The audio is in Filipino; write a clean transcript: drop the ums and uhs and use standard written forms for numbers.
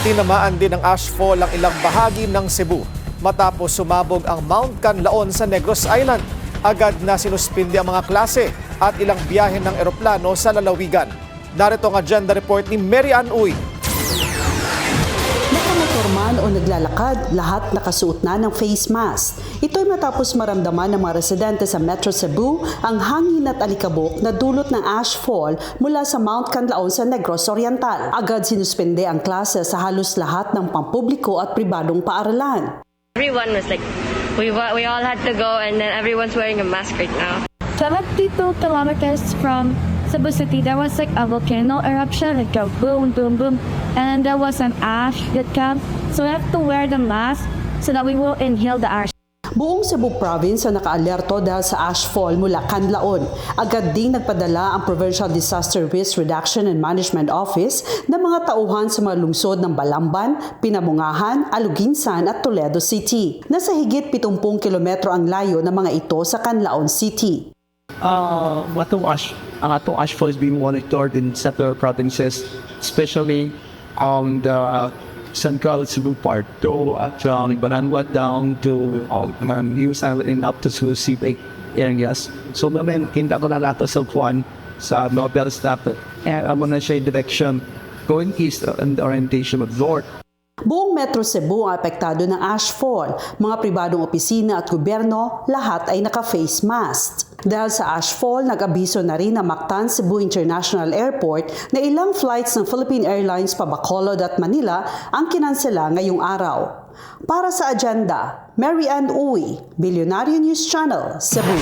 Tinamaan din ng ashfall ang ilang bahagi ng Cebu matapos sumabog ang Mount Canlaon sa Negros Island. Agad na sinuspindi ang mga klase at ilang biyahe ng eroplano sa lalawigan. Narito ang agenda report ni Mary Ann Uy. Nakamotor man o naglalakad, lahat nakasuot na ng face mask. Ito'y matapos maramdaman ng mga residente sa Metro Cebu ang hangin at alikabok na dulot ng ashfall mula sa Mount Canlaon sa Negros Oriental. Agad sinuspende ang klase sa halos lahat ng pampubliko at pribadong paaralan. Everyone was like, we all had to go, and then everyone's wearing a mask right now. 72 kilometers from Cebu City, there was like a volcano eruption, like a boom, boom, boom, and there was an ash that came. So we have to wear the mask so that we will inhale the ash. Buong Cebu Province ang nakaalerto dahil sa ashfall mula Canlaon. Agad ding nagpadala ang Provincial Disaster Risk Reduction and Management Office ng mga tauhan sa mga lungsod ng Balamban, Pinamungahan, Aluginsan at Toledo City. Nasa higit 70 kilometro ang layo ng mga ito sa Canlaon City. Ang atong ashfall is being monitored in several provinces, especially on the central Cebu part, to from Bananwa down to News Island and up to Susi areas. So namin, hindi ko na nato sa Juan sa Nobel staff and I'm gonna share direction going east in the orientation of north. Buong Metro Cebu ang apektado ng ashfall. Mga pribadong opisina at gobyerno, lahat ay naka-face mask. Dahil sa ashfall, nag-abiso na rin ang Mactan Cebu International Airport na ilang flights ng Philippine Airlines pa Bacolod at Manila ang kinansela ngayong araw. Para sa agenda, Mary Ann Uy, Billionaire News Channel, Cebu.